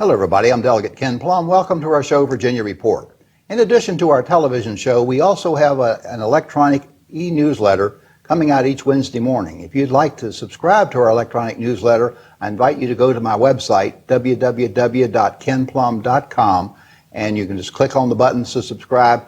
Hello, everybody. I'm Delegate Ken Plumb. Welcome to our show, Virginia Report. In addition to our television show, we also have an electronic e-newsletter coming out each Wednesday morning. If you'd like to subscribe to our electronic newsletter, I invite you to go to my website, www.kenplumb.com, and you can just click on the buttons to subscribe.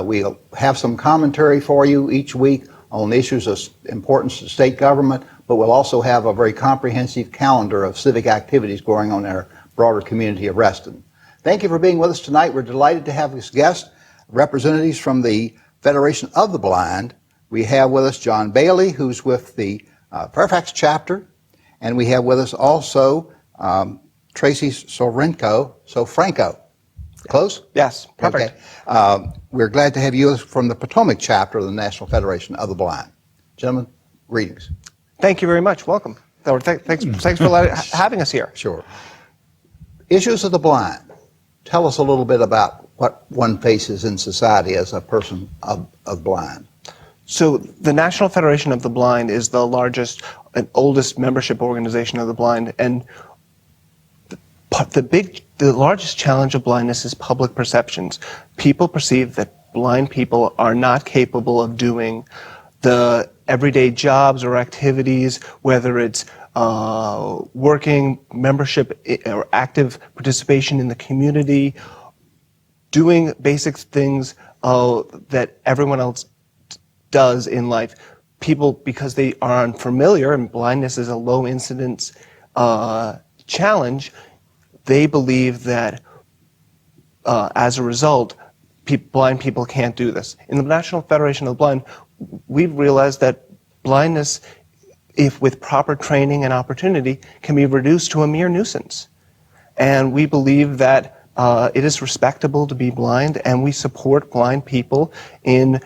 We'll have some commentary for you each week on issues of importance to state government, but we'll also have a very comprehensive calendar of civic activities going on in our broader community of Reston. Thank you for being with us tonight. We're delighted to have this guest, representatives from the Federation of the Blind. We have with us John Bailey, who's with the Fairfax chapter, and we have with us also Tracy Sofranco. Close? Yes, perfect. Okay. We're glad to have you from the Potomac chapter of the National Federation of the Blind. Gentlemen, greetings. Thanks very much. Welcome. Thanks for having us here. Sure. Issues of the blind. Tell us a little bit about what one faces in society as a person of blind. So the National Federation of the Blind is the largest and oldest membership organization of the blind, and the largest challenge of blindness is public perceptions. People perceive that blind people are not capable of doing the everyday jobs or activities, whether it's working, membership, or active participation in the community, doing basic things that everyone else does in life. People, because they are unfamiliar, and blindness is a low incidence challenge, they believe that as a result, blind people can't do this. In the National Federation of the Blind, we've realized that blindness, if with proper training and opportunity, can be reduced to a mere nuisance. And we believe that it is respectable to be blind, and we support blind people in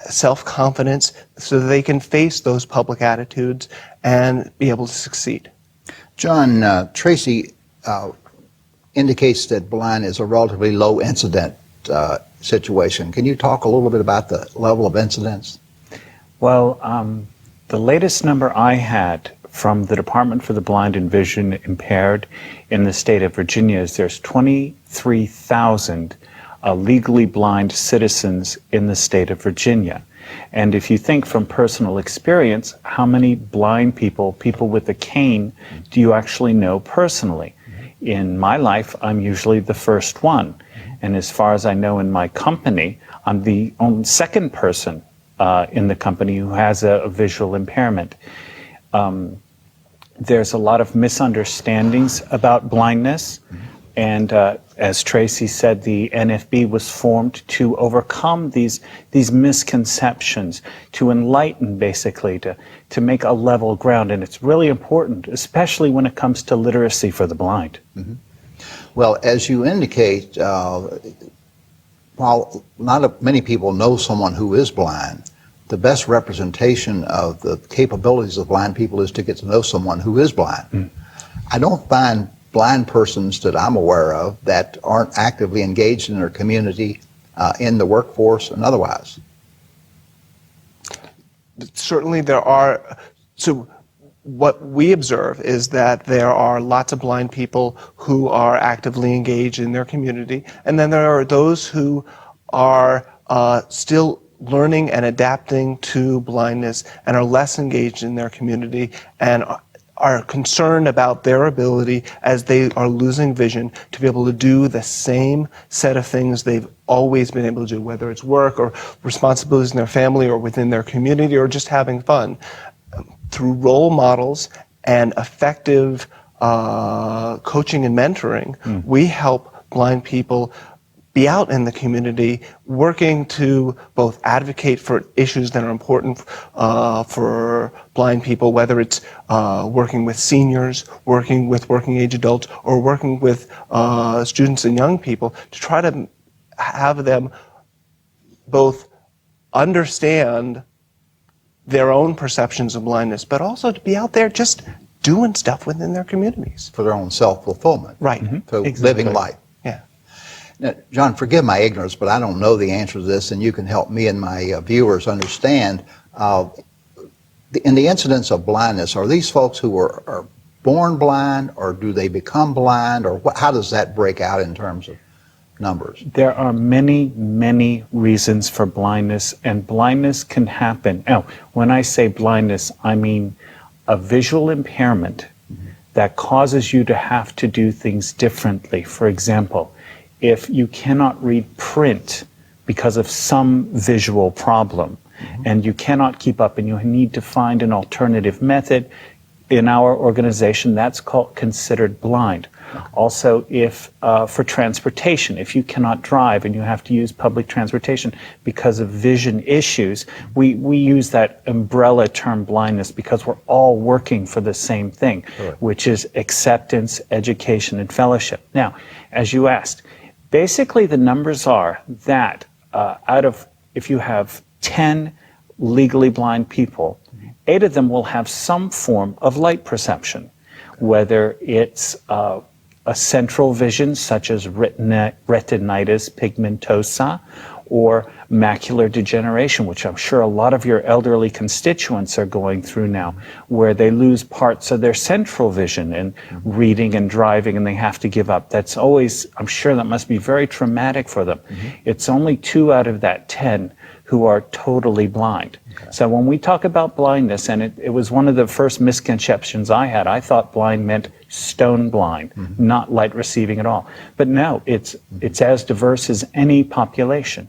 self-confidence so that they can face those public attitudes and be able to succeed. John, Tracy indicates that blind is a relatively low incident situation. Can you talk a little bit about the level of incidence? Well, the latest number I had from the Department for the Blind and Vision Impaired in the state of Virginia is there's 23,000 legally blind citizens in the state of Virginia. And if you think from personal experience, how many blind people with a cane, do you actually know personally? In my life, I'm usually the first one. And as far as I know in my company, I'm the only second person in the company who has a visual impairment. There's a lot of misunderstandings about blindness. And as Tracy said, the NFB was formed to overcome these misconceptions, to enlighten, basically, to make a level ground. And it's really important, especially when it comes to literacy for the blind. Mm-hmm. Well, as you indicate, while not many people know someone who is blind, the best representation of the capabilities of blind people is to get to know someone who is blind. Mm. I don't find blind persons that I'm aware of that aren't actively engaged in their community, in the workforce and otherwise. Certainly there are. So what we observe is that there are lots of blind people who are actively engaged in their community, and then there are those who are still learning and adapting to blindness and are less engaged in their community and are concerned about their ability as they are losing vision to be able to do the same set of things they've always been able to do, whether it's work or responsibilities in their family or within their community or just having fun. Through role models and effective coaching and mentoring, we help blind people be out in the community, working to both advocate for issues that are important for blind people, whether it's working with seniors, working with working age adults, or working with students and young people to try to have them both understand their own perceptions of blindness, but also to be out there just doing stuff within their communities. For their own self-fulfillment. Right. Mm-hmm. So exactly. Living life. Yeah. Now, John, forgive my ignorance, but I don't know the answer to this, and you can help me and my viewers understand. In the incidence of blindness, are these folks who are born blind, or do they become blind, or how does that break out in terms of numbers? There are many, many reasons for blindness, and blindness can happen. Now, when I say blindness, I mean a visual impairment that causes you to have to do things differently. For example, if you cannot read print because of some visual problem, and you cannot keep up and you need to find an alternative method, in our organization, that's considered blind. Also, if for transportation, if you cannot drive and you have to use public transportation because of vision issues, we use that umbrella term blindness because we're all working for the same thing, which is acceptance, education, and fellowship. Now, as you asked, basically the numbers are that if you have 10 legally blind people, 8 of them will have some form of light perception, whether it's a central vision such as retinitis pigmentosa or macular degeneration, which I'm sure a lot of your elderly constituents are going through now, where they lose parts of their central vision in reading and driving and they have to give up. That's always, I'm sure that must be very traumatic for them. It's only 2 out of that 10 who are totally blind. So when we talk about blindness, and it was one of the first misconceptions I had, I thought blind meant stone blind, not light receiving at all. But no, it's as diverse as any population.